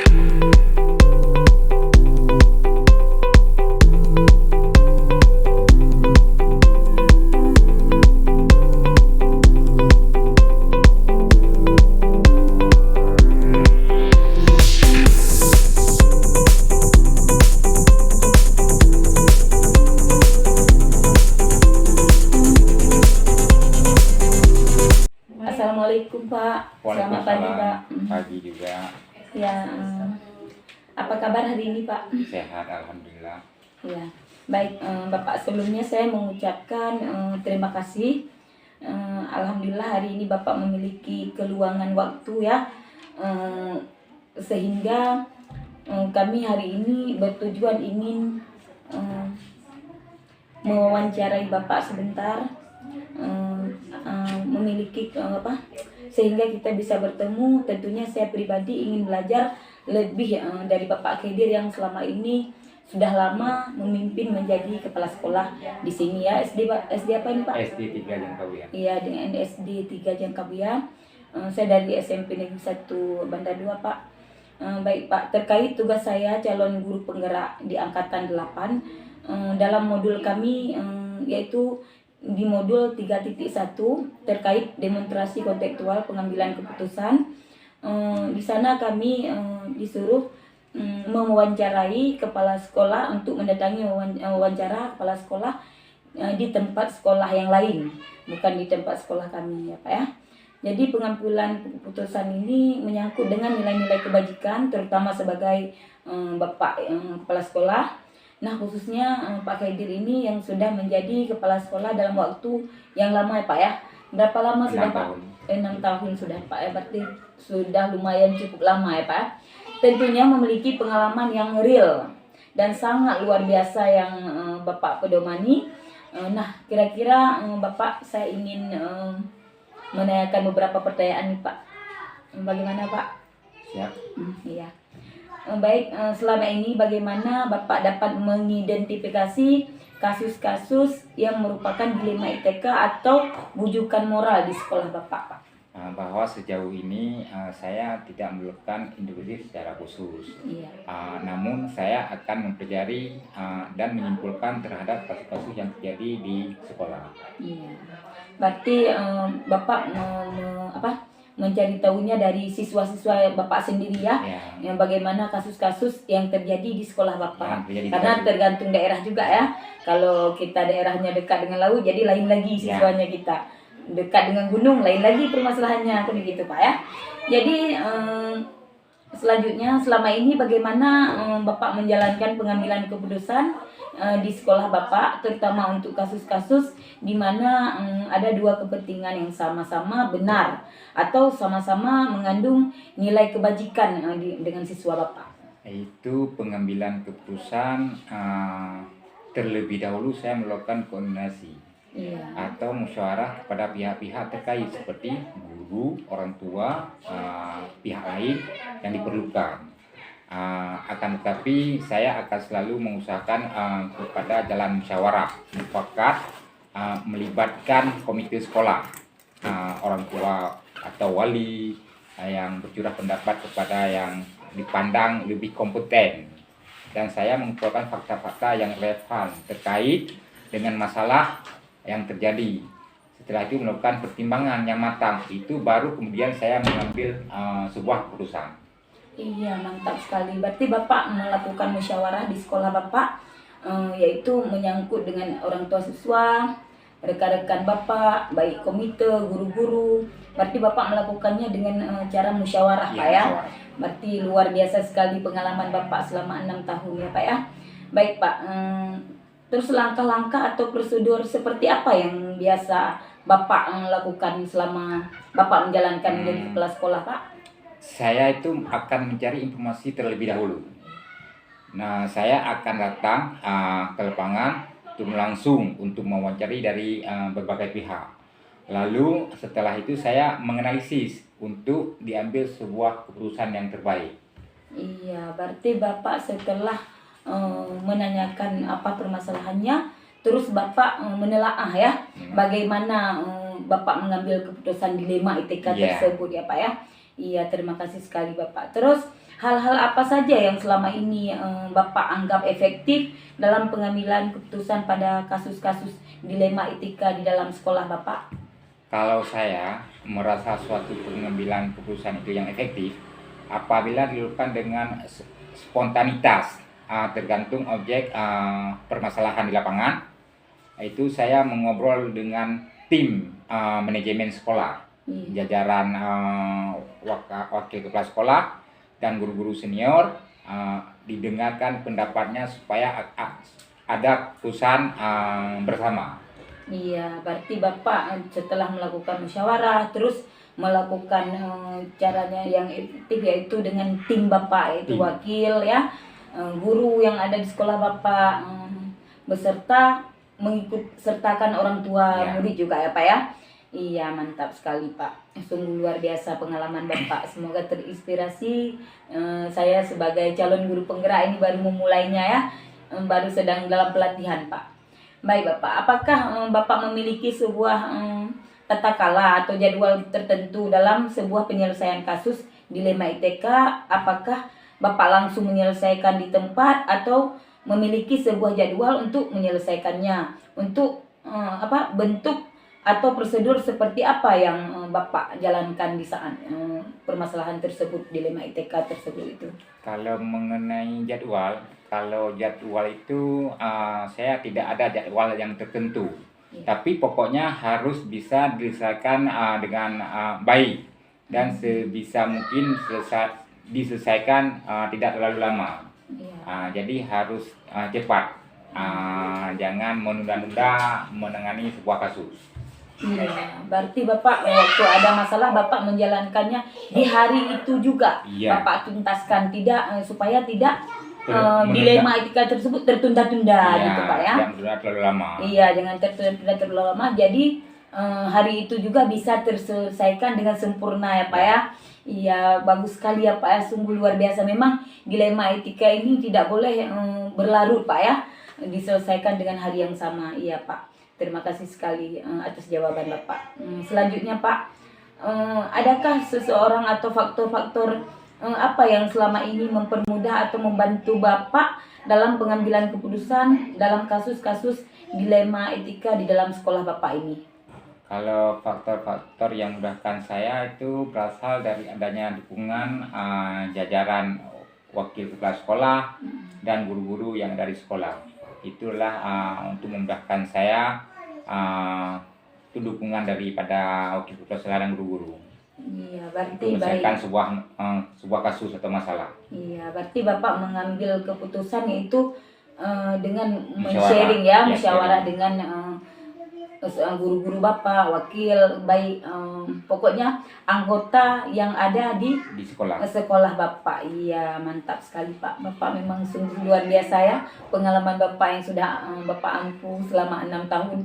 Assalamualaikum Pak, selamat pagi Pak. Pagi juga. Ya, apa kabar hari ini Pak? Sehat alhamdulillah. Ya, baik Bapak, sebelumnya saya mengucapkan terima kasih. Alhamdulillah hari ini Bapak memiliki keluangan waktu ya, sehingga kami hari ini bertujuan ingin mewawancarai Bapak sebentar, memiliki sehingga kita bisa bertemu. Tentunya saya pribadi ingin belajar lebih dari Bapak Khadir yang selama ini sudah lama memimpin menjadi kepala sekolah di sini ya. SD apa ini Pak? SD 3 Jangkawian. Iya, dengan SD 3 Jangkawian. Saya dari SMP Negeri 1 Banda 2 Pak. Baik Pak, terkait tugas saya calon guru penggerak di angkatan 8 dalam modul kami yaitu di modul 3.1 terkait demonstrasi kontekstual pengambilan keputusan. Di sana kami disuruh mewawancarai kepala sekolah untuk mendatangi wawancara kepala sekolah di tempat sekolah yang lain, bukan di tempat sekolah kami ya Pak ya. Jadi pengambilan keputusan ini menyangkut dengan nilai-nilai kebajikan, terutama sebagai Bapak kepala sekolah. Nah khususnya Pak Khadir ini yang sudah menjadi kepala sekolah dalam waktu yang lama ya Pak ya. Berapa lama sudah Pak? 6 tahun sudah Pak ya, berarti sudah lumayan cukup lama ya Pak. Tentunya memiliki pengalaman yang real dan sangat luar biasa yang Bapak pedomani. Nah kira-kira Bapak, saya ingin menanyakan beberapa pertanyaan nih Pak. Bagaimana Pak? Siap. Iya. Baik, selama ini bagaimana Bapak dapat mengidentifikasi kasus-kasus yang merupakan dilema ITK atau bujukan moral di sekolah Bapak Pak? Bahwa sejauh ini saya tidak memerlukan individu secara khusus. Iya. Namun saya akan mempelajari dan menyimpulkan terhadap kasus-kasus yang terjadi di sekolah. Iya. Berarti Bapak mencari tahunya dari siswa-siswa Bapak sendiri ya, yang bagaimana kasus-kasus yang terjadi di sekolah Bapak. Karena tergantung daerah juga ya. Kalau kita daerahnya dekat dengan laut, jadi lain lagi siswanya kita. Dekat dengan gunung, lain lagi permasalahannya, begitu Pak ya. Jadi selanjutnya, selama ini bagaimana Bapak menjalankan pengambilan keputusan di sekolah Bapak, terutama untuk kasus-kasus di mana ada dua kepentingan yang sama-sama benar atau sama-sama mengandung nilai kebajikan dengan siswa Bapak? Itu pengambilan keputusan terlebih dahulu saya melakukan koordinasi atau musyawarah kepada pihak-pihak terkait seperti guru, orang tua, pihak lain yang diperlukan. Akan tetapi saya akan selalu mengusahakan kepada jalan musyawarah mufakat, melibatkan komite sekolah, orang tua atau wali yang bercurah pendapat kepada yang dipandang lebih kompeten, dan saya mengumpulkan fakta-fakta yang relevan terkait dengan masalah yang terjadi. Setelah itu melakukan pertimbangan yang matang, itu baru kemudian saya mengambil sebuah keputusan. Iya, mantap sekali. Berarti Bapak melakukan musyawarah di sekolah Bapak, yaitu menyangkut dengan orang tua siswa, rekan-rekan Bapak, baik komite, guru-guru. Berarti Bapak melakukannya dengan cara musyawarah Pak ya. Berarti luar biasa sekali pengalaman Bapak selama 6 tahun ya Pak ya. Baik Pak, terus langkah-langkah atau prosedur seperti apa yang biasa Bapak lakukan selama Bapak menjalankan menjadi kepala sekolah Pak? Saya itu akan mencari informasi terlebih dahulu. Nah, saya akan datang ke lapangan langsung untuk mewawancari dari berbagai pihak. Lalu setelah itu saya menganalisis untuk diambil sebuah keputusan yang terbaik. Iya, berarti Bapak setelah menanyakan apa permasalahannya, terus Bapak menelaah ya, bagaimana Bapak mengambil keputusan dilema ITK tersebut ya Pak ya. Iya, terima kasih sekali Bapak. Terus hal-hal apa saja yang selama ini Bapak anggap efektif dalam pengambilan keputusan pada kasus-kasus dilema etika di dalam sekolah Bapak? Kalau saya merasa suatu pengambilan keputusan itu yang efektif apabila dilakukan dengan spontanitas, tergantung objek permasalahan di lapangan. Itu saya mengobrol dengan tim manajemen sekolah, jajaran wakil kepala sekolah dan guru-guru senior, didengarkan pendapatnya supaya ada keputusan bersama. Iya, berarti Bapak setelah melakukan musyawarah terus melakukan caranya yang efektif yaitu dengan tim Bapak, yaitu wakil ya, guru yang ada di sekolah Bapak, beserta mengikut sertakan orang tua murid juga ya Pak ya. Iya, mantap sekali Pak, sungguh luar biasa pengalaman Bapak, semoga terinspirasi. Saya sebagai calon guru penggerak ini baru memulainya ya, baru sedang dalam pelatihan Pak. Baik Bapak, apakah Bapak memiliki sebuah tata kala atau jadwal tertentu dalam sebuah penyelesaian kasus dilema ITK? Apakah Bapak langsung menyelesaikan di tempat atau memiliki sebuah jadwal untuk menyelesaikannya? Untuk bentuk atau prosedur seperti apa yang Bapak jalankan di saat permasalahan tersebut, dilema ITK tersebut itu? Kalau mengenai jadwal, kalau jadwal itu saya tidak ada jadwal yang tertentu, tapi pokoknya harus bisa diselesaikan dengan baik dan sebisa mungkin diselesaikan tidak terlalu lama. Jadi harus cepat, jangan menunda-nunda menangani sebuah kasus. Iya, berarti Bapak waktu ada masalah Bapak menjalankannya di hari itu juga. Bapak tuntaskan, tidak supaya tidak dilema etika tersebut tertunda-tunda gitu Pak ya. Jangan tertunda terlalu lama. Iya, jangan tertunda terlalu lama. Jadi hari itu juga bisa terselesaikan dengan sempurna ya Pak ya. Iya, bagus sekali ya Pak ya, sungguh luar biasa. Memang dilema etika ini tidak boleh berlarut Pak ya, diselesaikan dengan hari yang sama. Iya Pak. Terima kasih sekali atas jawaban Bapak. Selanjutnya Pak, adakah seseorang atau faktor-faktor apa yang selama ini mempermudah atau membantu Bapak dalam pengambilan keputusan dalam kasus-kasus dilema etika di dalam sekolah Bapak ini? Kalau faktor-faktor yang memudahkan saya itu berasal dari adanya dukungan jajaran wakil kepala sekolah dan guru-guru yang dari sekolah. Itulah untuk memudahkan saya, itu dukungan daripada wakil kepala sekolah dan guru-guru. Iya, berarti menyelesaikan sebuah kasus atau masalah. Iya, berarti Bapak mengambil keputusan itu dengan men-sharing ya, musyawarah dengan guru-guru Bapak, wakil, baik pokoknya anggota yang ada di sekolah Bapak. Iya, mantap sekali Pak. Bapak memang sungguh luar biasa ya, pengalaman Bapak yang sudah Bapak ampuh selama 6 tahun.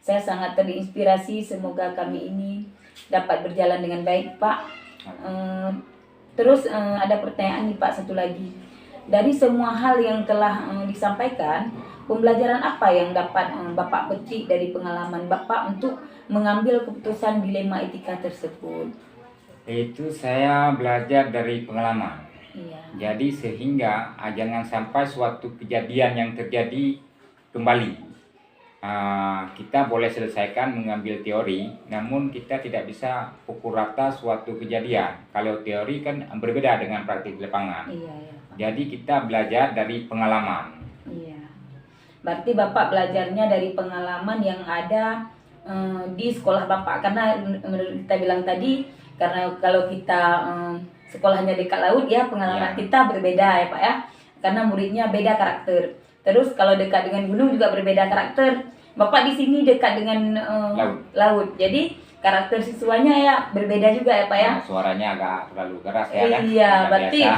Saya sangat terinspirasi, semoga kami ini dapat berjalan dengan baik Pak. Terus ada pertanyaan nih Pak, satu lagi. Dari semua hal yang telah disampaikan, pembelajaran apa yang dapat Bapak petik dari pengalaman Bapak untuk mengambil keputusan dilema etika tersebut? Itu saya belajar dari pengalaman. Iya. Jadi sehingga jangan sampai suatu kejadian yang terjadi kembali. Kita boleh selesaikan mengambil teori, namun kita tidak bisa pukul rata suatu kejadian. Kalau teori kan berbeda dengan praktik di lapangan. Iya, iya. Jadi kita belajar dari pengalaman. Iya. Berarti Bapak belajarnya dari pengalaman yang ada di sekolah Bapak. Karena menurut kita bilang tadi, karena kalau kita sekolahnya dekat laut ya, pengalaman kita berbeda ya Pak ya. Karena muridnya beda karakter. Terus kalau dekat dengan gunung juga berbeda karakter. Bapak di sini dekat dengan laut. Jadi karakter siswanya ya berbeda juga ya Pak ya. Suaranya agak terlalu keras ya kan? Iya, berarti iya.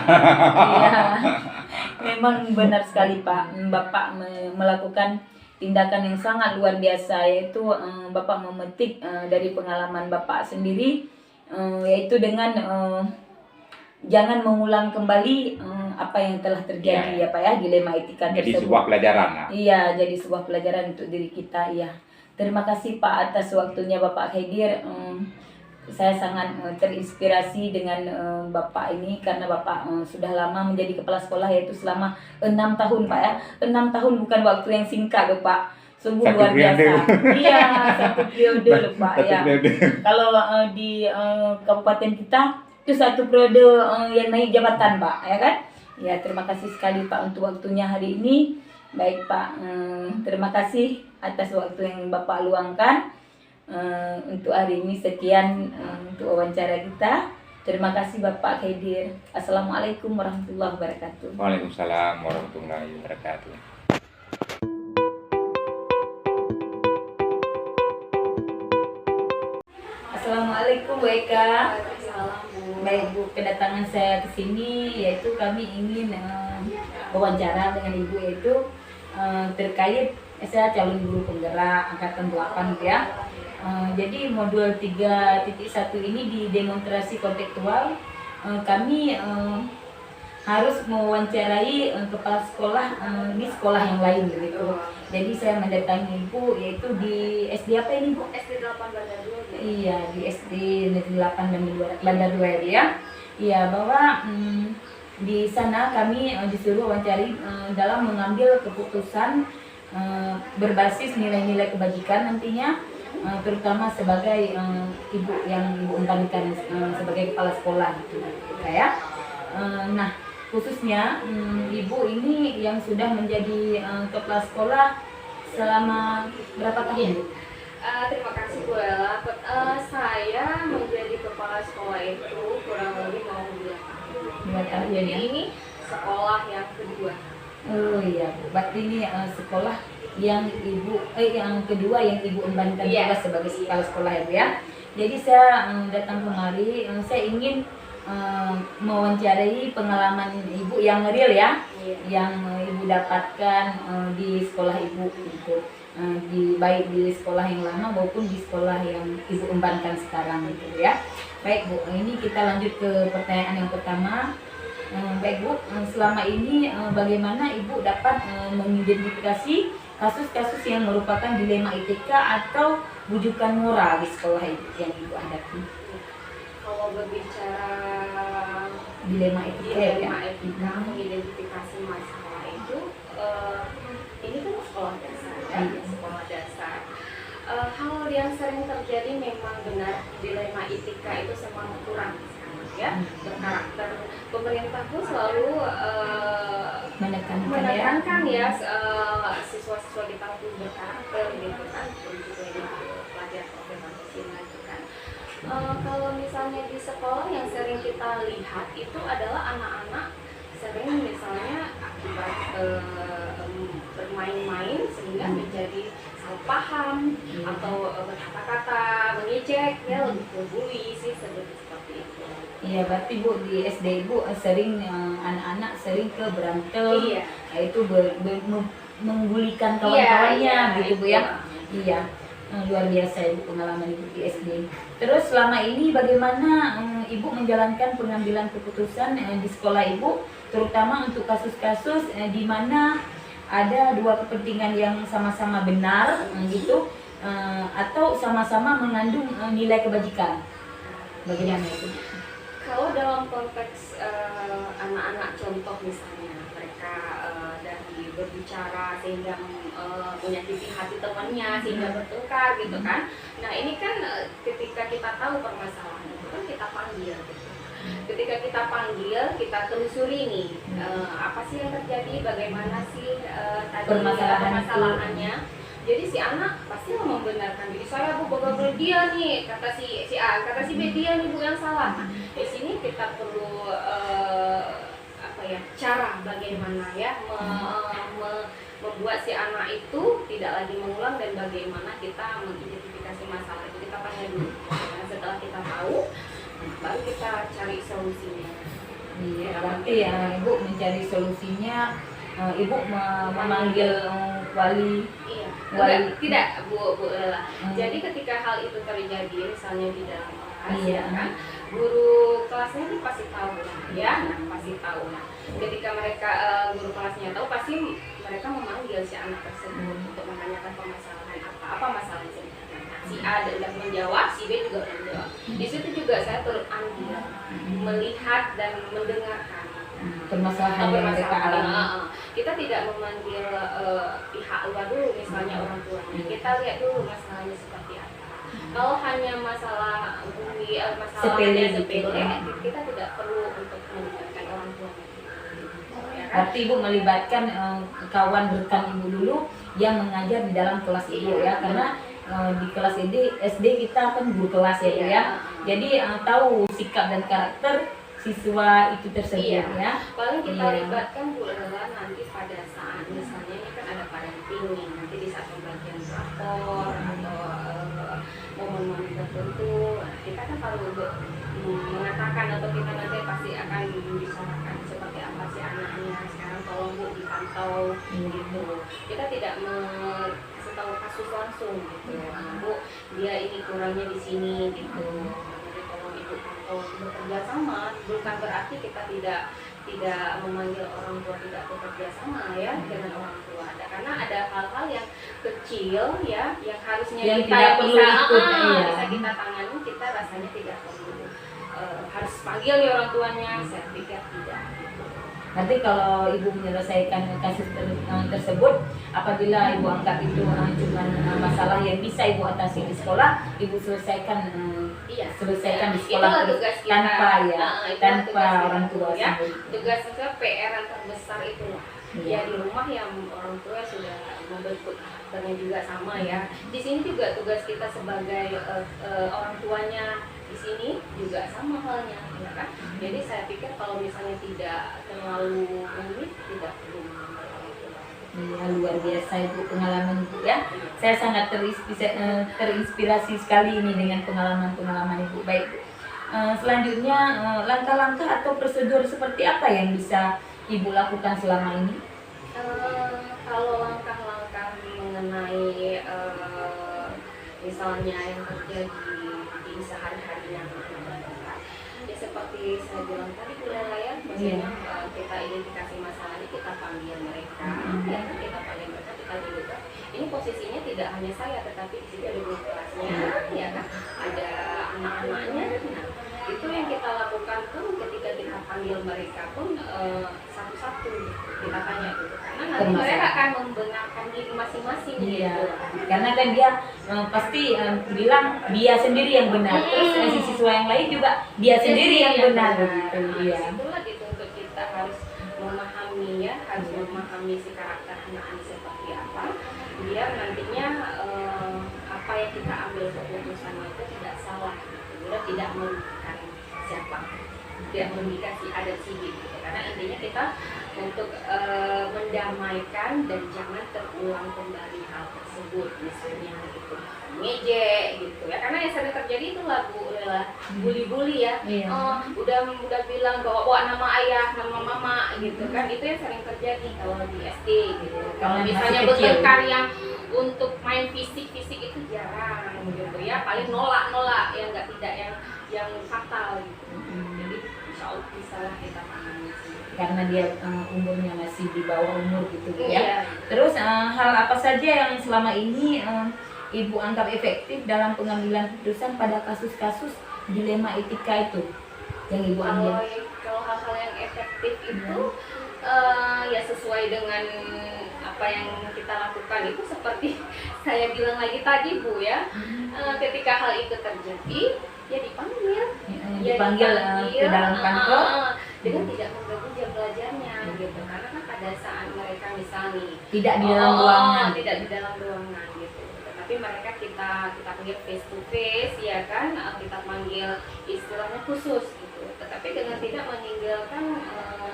Memang benar sekali Pak. Bapak melakukan tindakan yang sangat luar biasa, yaitu Bapak memetik dari pengalaman Bapak sendiri, yaitu dengan jangan mengulang kembali apa yang telah terjadi ya Pak ya, dilema etika tersebut. Jadi sebuah pelajaran. Iya, jadi sebuah pelajaran untuk diri kita ya. Terima kasih Pak atas waktunya Bapak Khaidir. saya sangat terinspirasi dengan Bapak ini karena Bapak sudah lama menjadi kepala sekolah, yaitu selama 6 tahun Pak ya. 6 tahun bukan waktu yang singkat loh Pak. Sungguh Satu luar biasa. periode. Iya, satu periode loh Pak Satu ya. periode. Kalau di kabupaten kita itu satu periode yang naik jabatan Pak, ya kan? Ya, terima kasih sekali Pak untuk waktunya hari ini. Baik Pak, terima kasih atas waktu yang Bapak luangkan. Untuk hari ini sekian untuk wawancara kita. Terima kasih Bapak Khaidir. Assalamualaikum warahmatullahi wabarakatuh. Waalaikumsalam warahmatullahi wabarakatuh. Assalamualaikum Bu Eka. Baik Bu, kedatangan saya ke sini yaitu kami ingin wawancara dengan Ibu, yaitu terkait saya calon guru penggerak angkatan 8 gitu ya. Jadi modul 3.1 ini di demonstrasi kontekstual kami harus mewawancarai kepala sekolah di sekolah yang lain gitu. Jadi saya mendatangi Ibu yaitu di SD apa ini Bu? SD 8 Bandar 2. Iya, di SD Negeri 8 Bandar 2 ya. Iya, bahwa di sana kami disuruh wawancari dalam mengambil keputusan berbasis nilai-nilai kebajikan nantinya, terutama sebagai ibu yang ibu embankan sebagai kepala sekolah gitu ya. Nah, khususnya ibu ini yang sudah menjadi kepala sekolah selama berapa tahun Bu? Terima kasih Bu Ella. Saya menjadi kepala sekolah itu kurang lebih mau 2 tahun. 2 tahun Jadi ya. ini sekolah yang kedua. Oh iya Bu, berarti ini sekolah yang yang kedua yang ibu embankan juga sebagai kepala sekolah ya Bu ya. Jadi saya datang kemari, saya ingin mewawancarai pengalaman ibu yang real ya, yang ibu dapatkan di sekolah ibu gitu, baik di sekolah yang lama maupun di sekolah yang ibu embankan sekarang gitu ya. Baik Bu, ini kita lanjut ke pertanyaan yang pertama. Baik Bu, selama ini bagaimana Ibu dapat mengidentifikasi kasus-kasus yang merupakan dilema etika atau bujukan moral di sekolah Ibu yang Ibu hadapi? Kalau berbicara Dilema etika mengidentifikasi masalah itu, ini kan sekolah dasar ya, sekolah dasar. Hal yang sering terjadi memang benar, dilema etika itu memang kurang ya, berkarakter. Pemerintah pun selalu menekankan ya, siswa-siswa kita untuk berkarakter gitu kan, juga di pelajar profesional gitu kan. Kalau misalnya di sekolah yang sering kita lihat itu adalah anak-anak sering misalnya akibat bermain-main sehingga menjadi salah paham atau berkata-kata mengejek ya, lebih ke bully sih seperti itu. Iya, berarti Bu di SD Ibu sering anak-anak sering ke berantem, yaitu membulikan kawan-kawannya gitu Bu ya. Iya, luar biasa Ibu pengalaman Ibu di SD. Terus selama ini bagaimana Ibu menjalankan pengambilan keputusan di sekolah Ibu, terutama untuk kasus-kasus di mana ada dua kepentingan yang sama-sama benar gitu, atau sama-sama mengandung nilai kebajikan? Bagaimana itu? Kalau dalam konteks anak-anak contoh misalnya mereka dari berbicara sehingga menyakiti hati temannya sehingga bertengkar gitu kan. Nah ini kan ketika kita tahu permasalahan itu kan kita panggil gitu. Ketika kita panggil, kita telusuri nih apa sih yang terjadi, bagaimana sih tadi permasalahannya. Jadi si anak pasti membenarkan diri saya, Bu, bahwa dia nih, kata si A, kata si B, dia nih Bu yang salah. Nah, di sini kita perlu cara bagaimana ya membuat si anak itu tidak lagi mengulang, dan bagaimana kita mengidentifikasi masalah itu. Kita tanya dulu. Nah, setelah kita tahu, baru kita cari solusinya. Iya, berarti ya Ibu mencari solusinya, Ibu memanggil wali. Iya. Wali. Tidak, Bu Ella. Jadi ketika hal itu terjadi, misalnya di dalam kelas, kan, guru kelasnya itu pasti tahu, ya, pasti tahu. Nah, ketika mereka guru kelasnya tahu, pasti mereka memanggil si anak tersebut untuk menanyakan permasalahan apa masalahnya sebenarnya. si A udah menjawab, si B juga udah menjawab. Di situ juga saya turut andil, melihat dan mendengarkan permasalahan yang mereka alami. Kita tidak memanggil pihak luar dulu, misalnya orang tuanya. Kita lihat dulu masalahnya seperti apa. Kalau hanya masalah bumi, masalah Sepele hanya gitu. sepele, kita tidak perlu untuk melibatkan orang tuanya. Ya kan? Arti Ibu melibatkan kawan rekan Ibu dulu yang mengajar di dalam kelas Ibu ya, karena di kelas SD kita kan guru kelas ya Bu ya. Jadi tahu sikap dan karakter siswa itu tersebut ya. Paling kita Iya. libatkan Bu adalah nanti pada saat misalnya ini kan ada parenting nih, nanti di saat pembagian rapor atau momen-momen tertentu, kita kan perlu untuk mengatakan atau kita nanti pasti akan membicarakan seperti apa sih anaknya sekarang, tolong Bu dipantau gitu. Kita tidak kasih tahu kasus langsung gitu. Bu, dia ini kurangnya di sini gitu. Jadi tolong Ibu pantau, bekerja sama, bukan berarti kita tidak memanggil orang tua tidak bekerja sama ya dengan orang tua. Karena ada hal-hal yang kecil ya yang harusnya Yang kita tidak perlu ikut, iya. bisa kita tangani, kita rasanya tidak perlu harus panggil nih orang tuanya. Saya pikir tidak gitu. Nanti kalau Ibu menyelesaikan kasus tersebut, apabila Ibu anggap itu cuma masalah yang bisa Ibu atasi di sekolah, Ibu selesaikan selesaikan di sekolah Itulah tugas kita. tanpa ya, Itulah tanpa tugas orang kita, tua ya. sendiri. Tugas saya PR yang terbesar itu lah. Iya. Ya di rumah yang orang tua sudah membentuk karakternya juga sama ya. Di sini juga tugas kita sebagai orang tuanya di sini juga sama halnya, ya kan? Jadi saya pikir kalau misalnya tidak terlalu rumit, tidak perlu mengambil orang tua. Iya, luar biasa Ibu pengalaman Ibu ya. Saya sangat terinspirasi sekali ini dengan pengalaman-pengalaman Ibu. Baik, selanjutnya langkah-langkah atau prosedur seperti apa yang bisa Ibu lakukan selama ini? Kalau langkah-langkah mengenai misalnya yang terjadi di sehari-harinya, ya seperti saya bilang tadi ya, maksudnya kita identifikasi masalahnya, kita panggil mereka, ya kan, kita panggil mereka, kita juga. Ini posisinya tidak hanya saya, tetapi di sini ada guru kelasnya, ya kan, ada anak-anaknya. Nah, itu yang kita lakukan pun ketika kita panggil mereka pun satu-satu kita tanya gitu, karena nanti mereka akan membenarkan diri masing-masing gitu. Karena kan dia pasti bilang dia sendiri yang benar, terus si siswa yang lain juga dia sendiri yang benar gitu. Iya. Itulah dituntut kita harus memahami ya, harus memahami si karakter anak-anak seperti apa, biar nantinya apa yang kita ambil keputusannya itu tidak salah, gitu. Tidak merugikan siapa, tidak merugikan si A dan si B gitu. Karena intinya kita untuk mendamaikan dan jangan terulang kembali hal tersebut, misalnya gitu ngejek gitu ya, karena yang sering terjadi itu lah Bu Lela, bully-bully ya. Udah bilang bawa nama ayah, nama mama gitu kan, itu yang sering terjadi kalau di SD gitu. Kalau misalnya bertengkar yang untuk main fisik itu jarang gitu ya, paling nolak yang nggak tidak yang fatal gitu. Jadi insya Allah bisa lah kita tangani karena dia umurnya masih di bawah umur gitu ya. Terus hal apa saja yang selama ini Ibu anggap efektif dalam pengambilan keputusan pada kasus-kasus dilema etika itu yang Ibu ambil? Kalau hal-hal yang efektif itu ya sesuai dengan apa yang kita lakukan, itu seperti saya bilang lagi tadi Bu ya, ketika hal itu terjadi ya dipanggil ke dalam kantor dengan tidak mengganggu jam belajarnya gitu, karena kan pada saat mereka misalnya tidak di dalam ruangan, tidak di dalam ruangan gitu, tetapi mereka kita panggil face to face ya kan, kita panggil istilahnya khusus gitu, tetapi dengan tidak meninggalkan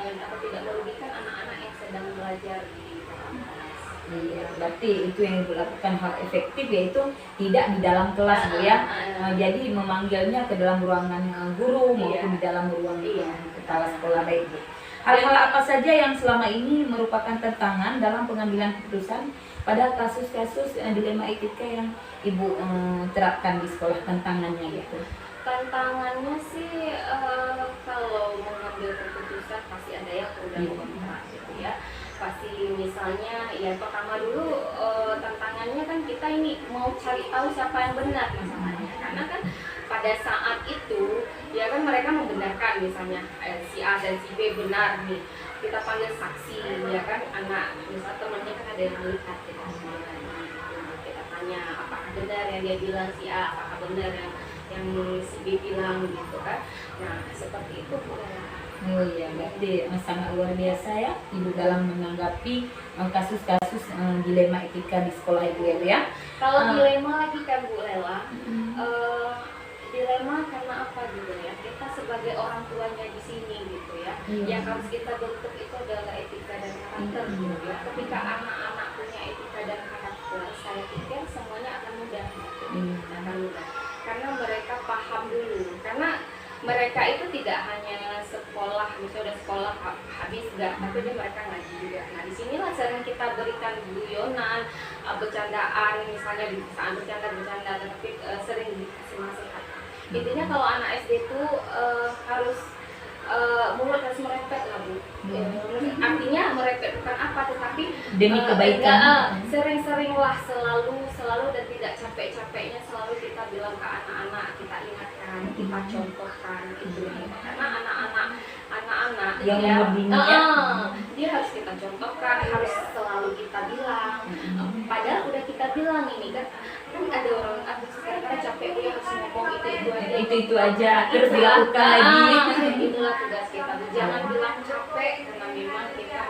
atau tidak merugikan anak-anak yang sedang belajar di dalam kelas. Iya, berarti itu yang Ibu lakukan hal efektif, yaitu tidak di dalam kelas Bu ya. Jadi memanggilnya ke dalam ruangan guru maupun di dalam ruangan kepala sekolah. Baik Bu. Hal-hal apa saja yang selama ini merupakan tantangan dalam pengambilan keputusan pada kasus-kasus dilema etika yang Ibu terapkan di sekolah, tantangannya gitu? Tantangannya sih kalau mengambil keputusan pasti ada yang pro dan kontra gitu ya. Pasti misalnya ya pertama dulu tantangannya kan kita kita ini mau cari tahu siapa yang benar masalahnya, karena kan pada saat itu ya kan mereka membenarkan misalnya si A dan si B benar nih, kita panggil saksi ya kan, anak misal temannya kan ada yang melihat kita kita tanya apakah benar yang dia bilang si A, apakah benar yang si B bilang gitu kan. Nah seperti itu Bu. Oh iya, berarti sangat luar biasa ya Ibu dalam menanggapi kasus-kasus dilema etika di sekolah Ibu ya Bu ya. Kalau dilema lagi kan Bu Lela, dilema karena apa juga ya, kita sebagai orang tuanya di sini gitu ya, yang harus kita bentuk itu adalah etika dan karakter gitu ya. Ketika anak-anak punya etika dan karakter, saya pikir semuanya akan mudah gitu. Akan mudah karena mereka paham dulu, karena mereka itu tidak hanya sekolah, misalnya udah sekolah habis enggak, tapi mereka ngaji juga. Nah disinilah sering kita berikan guyonan, bercandaan, misalnya di saat bercanda, tapi sering dikasih nasihat. Intinya kalau anak SD itu harus mulut harus merepet lah Bu. Artinya merepet bukan apa, tetapi demi kebaikan. Sering-seringlah selalu dan tidak capek-capeknya selalu kita bilang ke anak-anak, kita ingatkan, kita contohkan gitu. Karena anak-anak yang dia, ya. dia harus kita contohkan, harus selalu kita bilang. Padahal udah kita bilang ini kan ada orang kadang-kadang capek dia harus ngomong itu aja terus dilakukan lagi. Itulah tugas kita, jangan bilang capek karena memang kita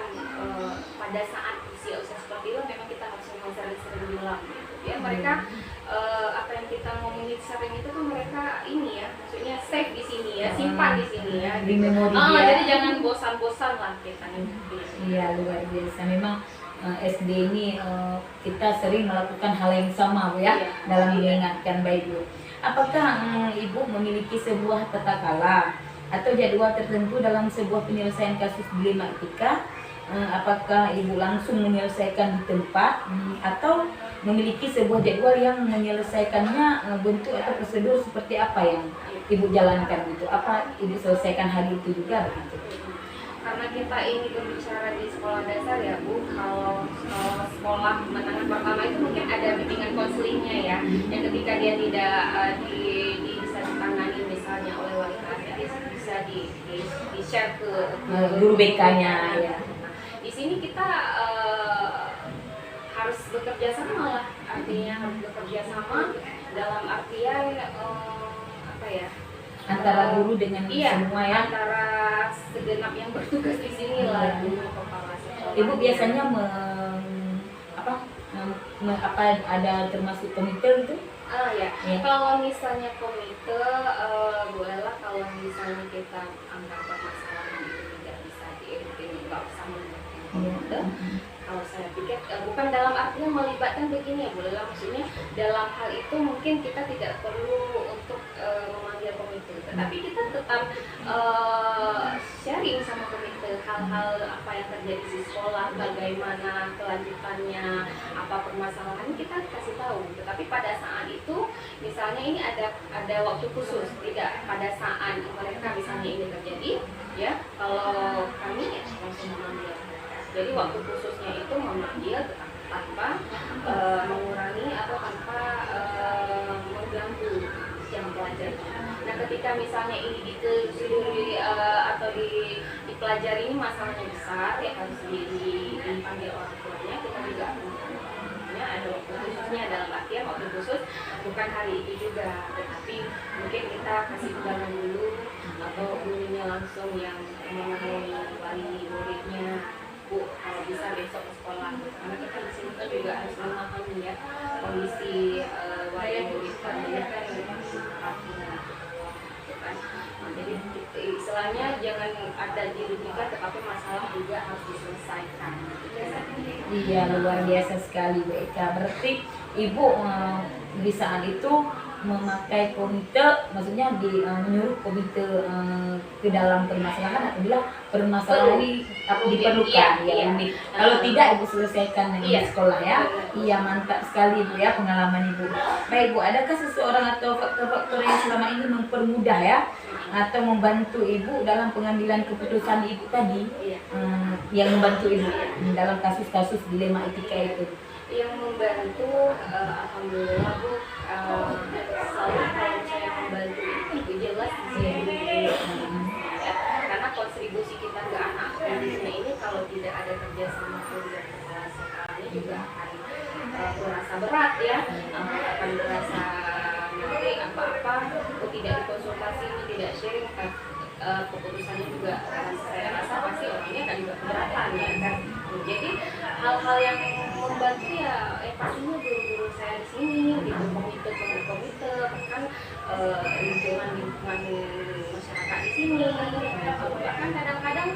pada saat usia seperti itu memang kita harus sering-sering bilang gitu ya. Mereka apa yang kita ngomongin sering itu kan mereka ini ya, maksudnya save di sini ya, simpan di sini ya, di memori dia. Jadi jangan bosan-bosan lah kita nih. Iya luar biasa memang. SD ini kita sering melakukan hal yang sama Bu ya, dalam mengingatkan baik Bu. Apakah Ibu memiliki sebuah tata cara atau jadwal tertentu dalam sebuah penyelesaian kasus dilema etika? Apakah Ibu langsung menyelesaikan di tempat atau memiliki sebuah jadwal yang menyelesaikannya, bentuk atau prosedur seperti apa yang Ibu jalankan gitu? Apa Ibu selesaikan hari itu juga begitu? Karena kita ini berbicara di sekolah dasar ya Bu, kalau sekolah menengah pertama itu mungkin ada bimbingan konselingnya ya, yang ketika dia tidak bisa ditangani misalnya oleh wali kelasnya, dia bisa di share ke guru BK-nya ya. Di sini kita harus bekerja sama lah, artinya harus bekerja sama dalam artian apa ya? Antara guru dengan semua ya, antara segenap yang bertugas di sini lah, guru kepala sekolah. Ibu biasanya ada termasuk komite gitu? Ya. Kalau misalnya komite, bolehlah kalau misalnya kita anggap permasalahan itu tidak bisa diikutin, nggak usah melibatkan komite. Kalau saya pikir bukan dalam artinya melibatkan begini ya, bolehlah, maksudnya dalam hal itu mungkin kita tidak perlu untuk memanggil komite, tetapi kita tetap sharing sama komite hal-hal apa yang terjadi di sekolah, bagaimana kelanjutannya, apa permasalahan kita kasih tahu. Tetapi pada saat itu misalnya ini ada waktu khusus, tidak pada saat mereka misalnya ini terjadi ya, kalau kami langsung memanggil. Jadi waktu khususnya itu memanggil tanpa mengurangi atau tanpa mengganggu jam pelajaran. Nah ketika misalnya ini ditelusuri atau dipelajari ini masalahnya besar ya, harus dipanggil orang tuanya, kita juga ada waktu khususnya, dalam artian waktu khusus bukan hari itu juga, tetapi mungkin kita kasih undangan dulu atau gurunya langsung yang mengenai wali muridnya, Bu, kalau bisa besok ke sekolah, karena kita di sini kan juga harus memahami ya kondisi wali murid kan jadi istilahnya jangan ada dirugikan, tetapi masalah juga harus diselesaikan. Iya luar biasa sekali Bu Eka. Berarti Ibu di saat itu memakai komite, maksudnya menyuruh komite ke dalam permasalahan apabila permasalahan ini diperlukan ya. Kalau tidak Ibu selesaikan dengan sekolah ya. Iya mantap sekali Bu ya pengalaman Ibu. Baik Bu, adakah seseorang atau faktor-faktor yang selama ini mempermudah ya atau membantu Ibu dalam pengambilan keputusan Ibu tadi yang membantu Ibu dalam kasus-kasus dilema etika itu? Yang membantu, alhamdulillah Bu, selalu kalau saya membantu itu jelas saya ya, karena kontribusi kita ke anak kondisinya ini kalau tidak ada kerjasama keluarga kepala sekolahnya juga akan merasa berat ya, akan merasa nanti apa-apa tidak dikonsultasi, tidak sharing, keputusannya juga saya rasa pasti orangnya akan juga keberatan ya kan. Jadi hal-hal yang membantu ya pastinya guru-guru saya di sini gitu, komite bahkan lingkungan masyarakat di sini, bahkan kadang-kadang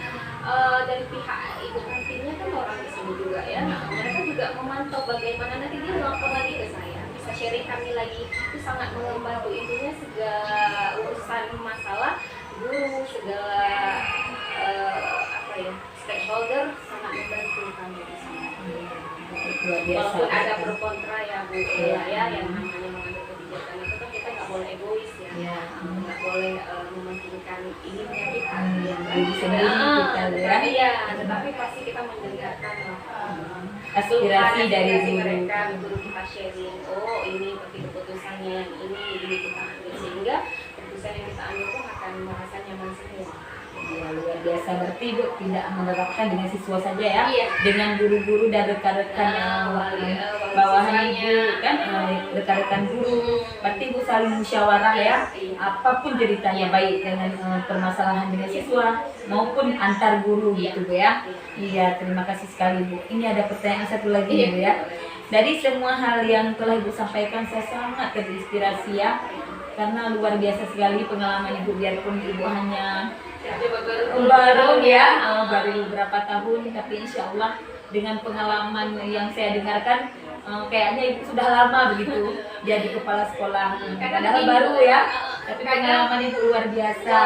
dari pihak ibu kantinnya kan orang di sini juga ya, mereka juga memantau bagaimana nanti dia melapor lagi ke saya, bisa sharing kami lagi, itu sangat membantu. Intinya segala urusan masalah guru, segala apa ya, stakeholder sangat membantu kami di sini. Walaupun ada pro kontra ya Bu, ya yang namanya mengambil kebijakan itu kan kita nggak boleh egois ya, nggak boleh mementingkan inginnya kita, ya, tetapi pasti kita mendengarkan aspirasi dari mereka, guru kita sharing, oh ini seperti keputusannya yang ini kita ambil, sehingga keputusan yang kita ambil pun akan merasa nyaman semua. Ya, luar biasa, berarti Ibu tidak menerapkan dengan siswa saja ya, iya, dengan guru-guru dan rekan-rekan yang bawahan Ibu kan, rekan-rekan guru, berarti Ibu saling musyawarah ya, apapun ceritanya, baik dengan permasalahan dengan siswa maupun antar guru gitu Bu ya. Iya, terima kasih sekali Bu. Ini ada pertanyaan satu lagi Bu ya. Dari semua hal yang telah Ibu sampaikan, saya sangat terinspirasi ya, karena luar biasa sekali pengalaman Ibu, biarpun Ibu hanya baru ya, baru beberapa tahun, tapi insya Allah dengan pengalaman yang saya dengarkan, kayaknya Ibu sudah lama begitu jadi kepala sekolah, padahal baru ya, tapi pengalaman Ibu luar biasa.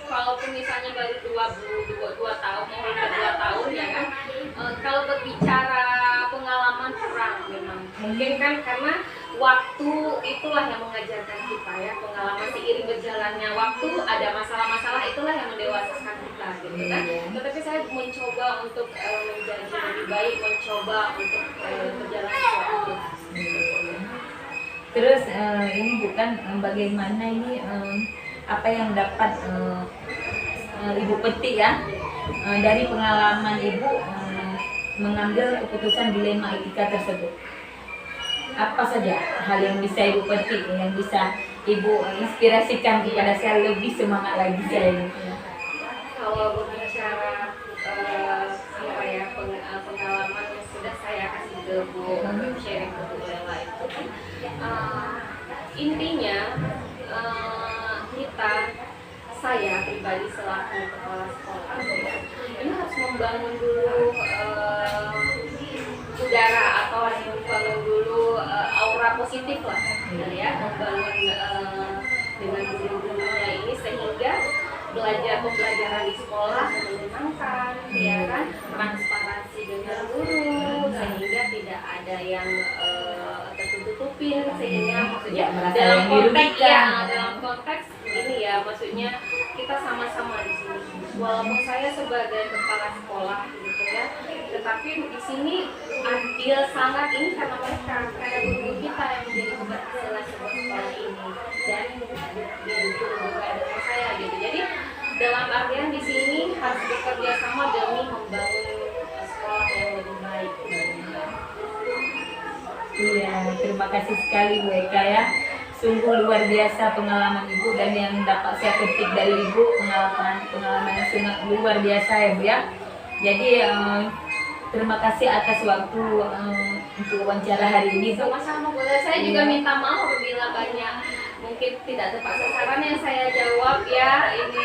Walaupun misalnya baru 2 tahun, mau hampir 2 tahun ya kan, kalau berbicara pengalaman kurang memang, mungkin kan karena waktu itulah yang mengajarkan kita ya, pengalaman seiring berjalannya waktu, ada masalah-masalah itulah yang mendewasakan kita gitu kan. Tetapi saya mencoba untuk menjadi lebih baik, mencoba untuk berjalan sesuatu. Terus ini bukan bagaimana ini apa yang dapat Ibu petik ya dari pengalaman Ibu mengambil keputusan dilema etika tersebut. Apa saja hal yang bisa Ibu petik, yang bisa Ibu inspirasikan kepada saya lebih semangat lagi saya ini? Kalau berbicara apa ya, pengalaman yang sudah saya kasih ke Bu, sharing ke Bu Lela itu kan, intinya saya pribadi selaku kepala sekolah ini harus membangun dulu udara, atau harus membangun dulu aura positif lah ya, membangun dengan guru-gurunya ini sehingga pembelajaran di sekolah menyenangkan ya kan, transparansi dengan guru sehingga tidak ada yang tertutup-tutupin, sehingga maksudnya dalam konteks ini ya, maksudnya kita sama-sama di sini. Walaupun saya sebagai kepala sekolah gitu ya, tetapi di sini adil sangat ini karena mereka, karena guru kita yang menjadi keberhasilan sebuah sekolah ini, dan didukung juga dengan saya gitu. Jadi dalam artian di sini harus bekerja sama demi membangun sekolah yang lebih baik. Iya, terima kasih sekali Bu Eka ya. Sungguh luar biasa pengalaman Ibu, dan yang dapat saya petik dari Ibu pengalaman yang sangat luar biasa ya Bu ya. Jadi terima kasih atas waktu untuk wawancara hari ini Bu. Sama-sama Bu. Saya juga minta maaf apabila banyak mungkin tidak tepat sasaran yang saya jawab ya. Ini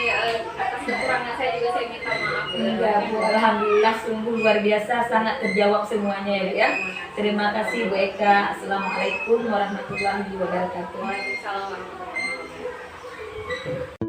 atas kekurangan saya juga saya minta maaf. Enggak Bu, alhamdulillah sungguh luar biasa, sangat terjawab semuanya ya Bu ya. Terima kasih Bu Eka. Assalamualaikum warahmatullahi wabarakatuh. Waalaikumsalam warahmatullahi wabarakatuh.